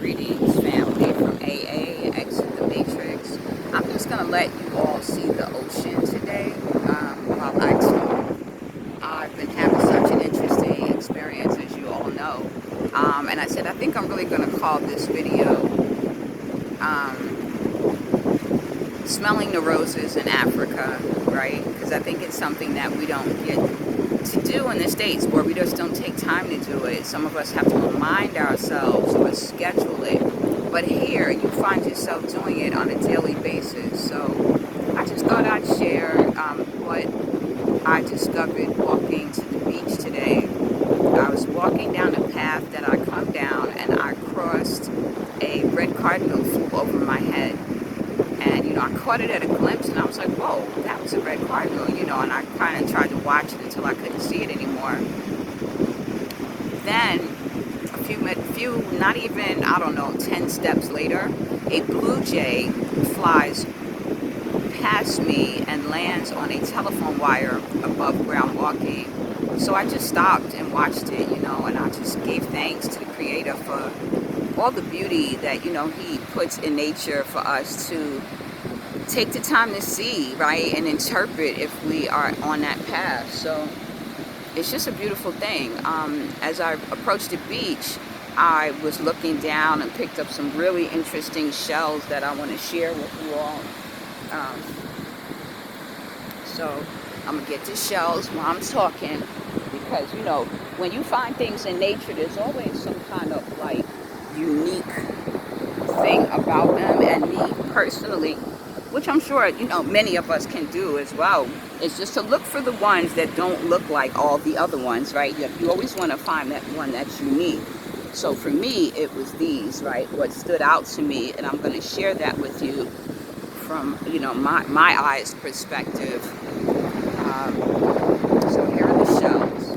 Greetings, family from AA, Exit the Matrix. I'm just going to let you all see the ocean today while I talk. I've been having such an interesting experience, as you all know. And I said, I think I'm really going to call this video Smelling the Roses in Africa, right? Because I think it's something that we don't get to do in the States, or we just don't take time to do it. Some of us have to remind ourselves or schedule it. But here, you find yourself doing it on a daily basis. So I just thought I'd share what I discovered walking to the beach today. I was walking down a path that I come down, and I crossed a red cardinal flew over my head. And, I caught it at a glimpse, and I was like, whoa, that was a red cardinal, and I kind of tried to watch it until I couldn't see it anymore. Then, a few, not even, 10 steps later, a blue jay flies past me and lands on a telephone wire above where I'm walking. So I just stopped and watched it, and I just gave thanks to the Creator for all the beauty that, He puts in nature for us to take the time to see, right, and interpret if we are on that path. So it's just a beautiful thing. As I approached the beach, I was looking down and picked up some really interesting shells that I want to share with you all. So I'm going to get to shells while I'm talking, because, when you find things in nature, there's always some kind of, unique thing about them. And me, personally, which I'm sure, many of us can do as well, is just to look for the ones that don't look like all the other ones, right? You always want to find that one that's unique. So for me, it was these, right? What stood out to me, and I'm going to share that with you from, my eyes perspective. So here are the shells.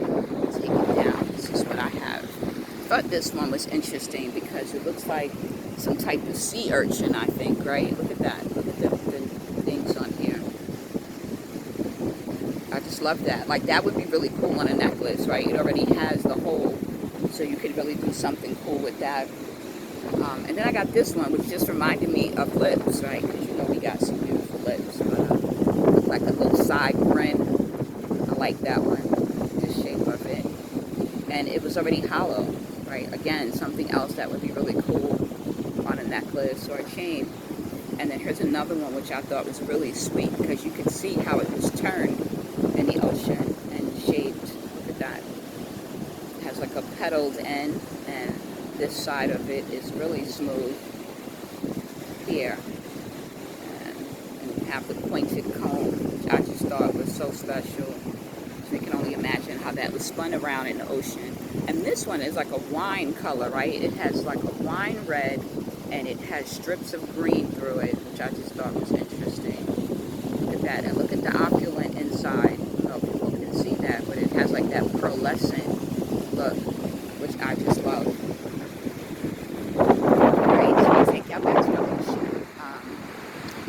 Take it down. This is what I have. I thought this one was interesting because it looks like some type of sea urchin, I think, right? Look at that. Look at the things on here. I just love that. That would be really cool on a necklace, right? It already has the hole, so you could really do something cool with that. And then I got this one, which just reminded me of lips, right? Because we got some beautiful lips. But look like a little side grin. I like that one, the shape of it. And it was already hollow, right? Again, something else that would be really cool on a necklace or a chain. And then here's another one which I thought was really sweet, because you could see how it was turned in the ocean and shaped. Look at that. It has like a petaled end, and this side of it is really smooth here. And you have the pointed comb, which I just thought was so special. So you can only imagine how that was spun around in the ocean. And this one is like a wine color, right? It has like a wine red, and it has strips of green through it, which I just thought was interesting. Look at that, and look at the opulent inside. I don't know if people can see that, but it has like that pearlescent look, which I just love. Right, so I'll take y'all back to the ocean.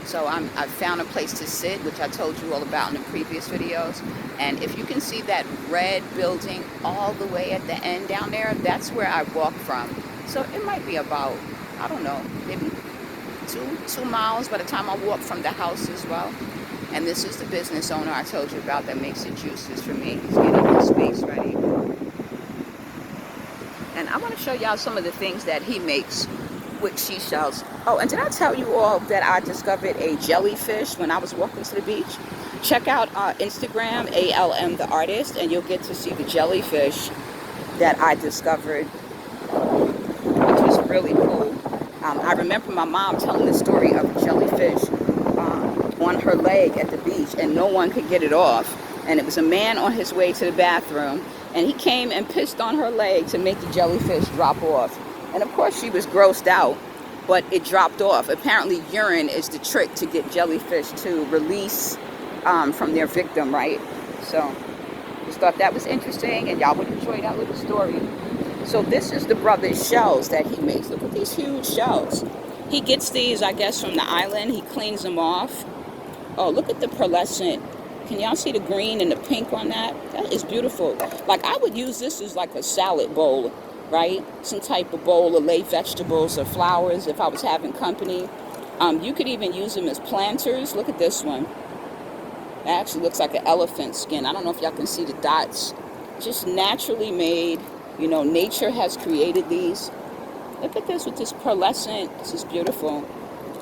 So I found a place to sit, which I told you all about in the previous videos. And if you can see that red building all the way at the end down there, that's where I walk from. So it might be about, I don't know, maybe two miles by the time I walk from the house as well. And this is the business owner I told you about that makes the juices for me. He's getting his space ready. And I want to show y'all some of the things that he makes with seashells. Oh, and did I tell you all that I discovered a jellyfish when I was walking to the beach? Check out Instagram, ALM the artist, and you'll get to see the jellyfish that I discovered, which was really cool. I remember my mom telling the story of a jellyfish on her leg at the beach, and no one could get it off. And it was a man on his way to the bathroom, and he came and pissed on her leg to make the jellyfish drop off. And of course she was grossed out, but it dropped off. Apparently urine is the trick to get jellyfish to release from their victim, right? So just thought that was interesting, and y'all would enjoy that little story. So this is the brother's shells that he makes. Look at these huge shells. He gets these, I guess, from the island. He cleans them off. Oh, look at the pearlescent. Can y'all see the green and the pink on that? That is beautiful. I would use this as like a salad bowl. right? Some type of bowl of late vegetables or flowers if I was having company. You could even use them as planters. Look at this one. It actually looks like an elephant skin. I don't know if y'all can see the dots. Just naturally made. You know, nature has created these. Look at this with this pearlescent. This is beautiful.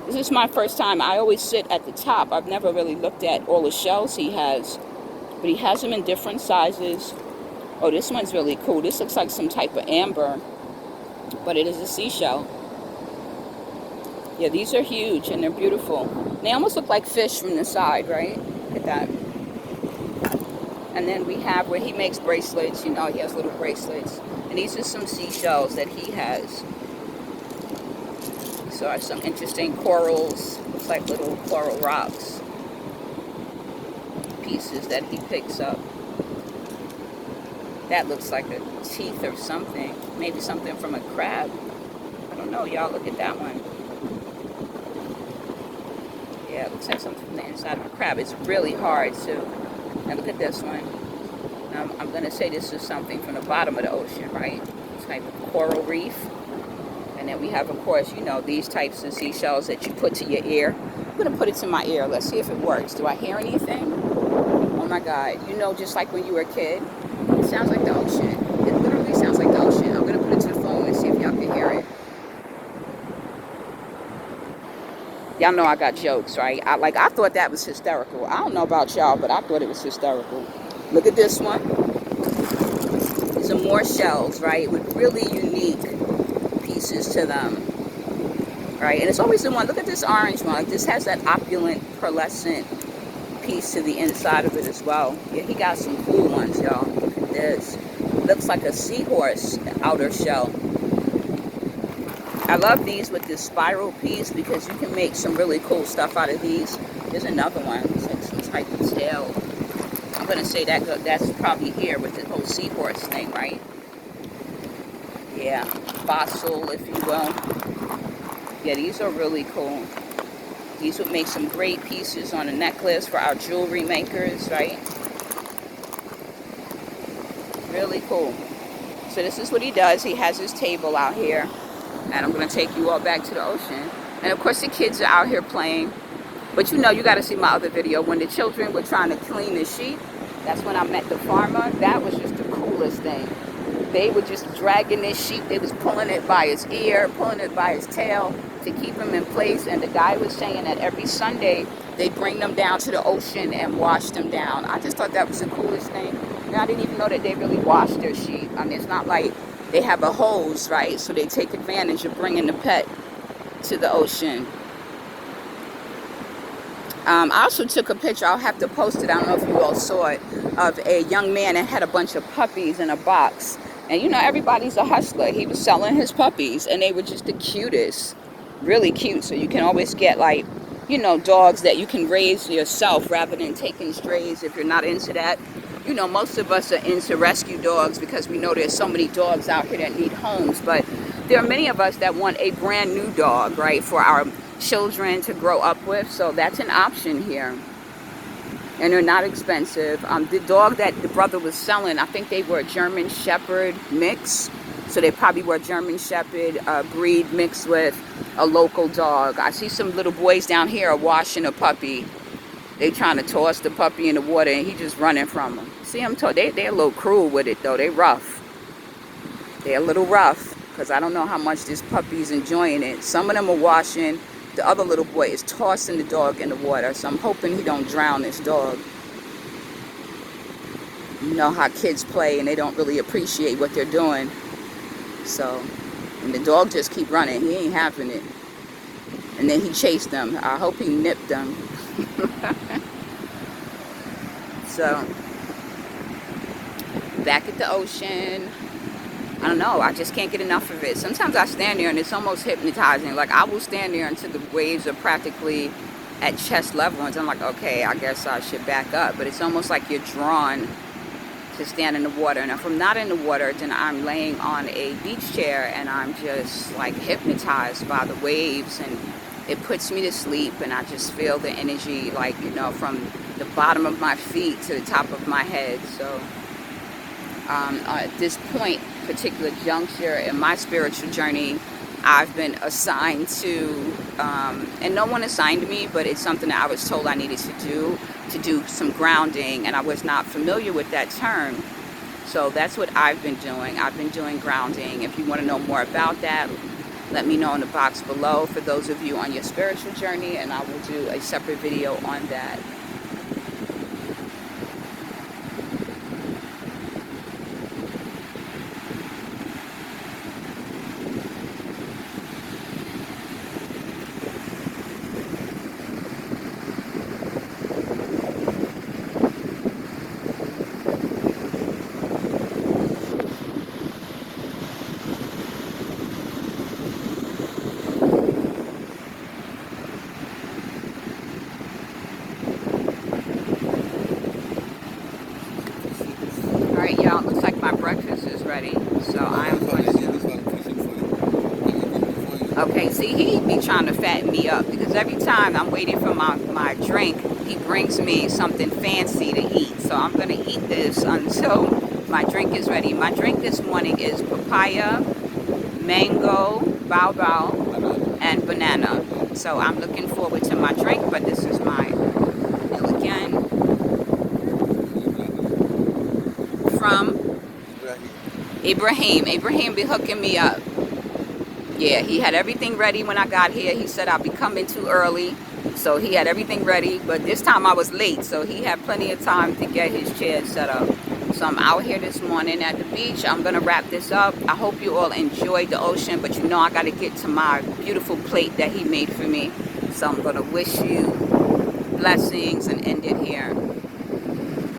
This is my first time. I always sit at the top. I've never really looked at all the shells he has. But he has them in different sizes. Oh, this one's really cool. This looks like some type of amber. But it is a seashell. Yeah, these are huge and they're beautiful. They almost look like fish from the side, right? Look at that. And then we have where he makes bracelets. You know, he has little bracelets. And these are some seashells that he has. So I have some interesting corals. Looks like little coral rocks. Pieces that he picks up. That looks like a teeth or something. Maybe something from a crab. I don't know, y'all. Look at that one. Yeah, it looks like something from the inside of a crab. It's really hard to... Now look at this one. Now, I'm going to say this is something from the bottom of the ocean, right? Type of coral reef. And then we have, of course, you know, these types of seashells that you put to your ear. I'm going to put it to my ear. Let's see if it works. Do I hear anything? Oh my God. You know, just like when you were a kid, it sounds like the ocean. It literally sounds like the ocean. I'm going to put it to the phone and see if y'all can hear it. Y'all know I got jokes, right? I thought that was hysterical. I don't know about y'all, but I thought it was hysterical. Look at this one. These are more shells, right? With really unique pieces to them. Right? And it's always the one. Look at this orange one. Like, this has that opulent, pearlescent piece to the inside of it as well. Yeah, he got some cool ones, y'all. Look at this. Looks like a seahorse outer shell. I love these with this spiral piece because you can make some really cool stuff out of these. There's another one. It's like some type of tail. I'm going to say that's probably here with the whole seahorse thing, right? Yeah. Fossil, if you will. Yeah, these are really cool. These would make some great pieces on a necklace for our jewelry makers, right? Really cool. So this is what he does. He has his table out here. And I'm going to take you all back to the ocean. And of course the kids are out here playing. But you know, you got to see my other video. When the children were trying to clean the sheep, that's when I met the farmer. That was just the coolest thing. They were just dragging this sheep. They was pulling it by his ear, pulling it by his tail to keep him in place. And the guy was saying that every Sunday they bring them down to the ocean and wash them down. I just thought that was the coolest thing. And I didn't even know that they really wash their sheep. I mean, it's not like they have a hose, right? So they take advantage of bringing the pet to the ocean. I also took a picture, I'll have to post it, I don't know if you all saw it, of a young man that had a bunch of puppies in a box. And you know, everybody's a hustler. He was selling his puppies and they were just the cutest, really cute. So you can always get, like, you know, dogs that you can raise yourself rather than taking strays if you're not into that. You know, most of us are into rescue dogs because we know there's so many dogs out here that need homes. But there are many of us that want a brand new dog, right, for our children to grow up with. So that's an option here. And they're not expensive. The dog that the brother was selling, I think they were a German Shepherd mix. So they probably were a German Shepherd breed mixed with a local dog. I see some little boys down here are washing a puppy. They trying to toss the puppy in the water and he just running from them. See, I'm told they're a little cruel with it though. They rough. They're a little rough because I don't know how much this puppy's enjoying it. Some of them are washing. The other little boy is tossing the dog in the water. So I'm hoping he don't drown this dog. You know how kids play and they don't really appreciate what they're doing. So, and the dog just keep running. He ain't having it. And then he chased them. I hope he nipped them. So, back at the ocean. I don't know, I just can't get enough of it. Sometimes I stand there and it's almost hypnotizing. Like, I will stand there until the waves are practically at chest level and I'm like, okay, I guess I should back up. But it's almost like you're drawn to stand in the water. And if I'm not in the water, then I'm laying on a beach chair and I'm just like hypnotized by the waves, and it puts me to sleep, and I just feel the energy, like, you know, from the bottom of my feet to the top of my head. So at this point, particular juncture in my spiritual journey, I've been assigned to, and no one assigned me, but it's something that I was told I needed to do some grounding, and I was not familiar with that term. So that's what I've been doing. I've been doing grounding. If you want to know more about that, let me know in the box below for those of you on your spiritual journey, and I will do a separate video on that. Alright, y'all, looks like my breakfast is ready, so I'm going to... Okay, see, he be trying to fatten me up, because every time I'm waiting for my drink, he brings me something fancy to eat. So I'm going to eat this until my drink is ready. My drink this morning is papaya, mango, bao, and banana. So I'm looking forward to my drink, but this is my meal again. From Ibrahim. Ibrahim be hooking me up. Yeah, he had everything ready when I got here. He said I'll be coming too early, so he had everything ready. But this time I was late, so he had plenty of time to get his chair set up. So I'm out here this morning at the beach. I'm going to wrap this up. I hope you all enjoyed the ocean, but you know I got to get to my beautiful plate that he made for me. So I'm going to wish you blessings and end it here.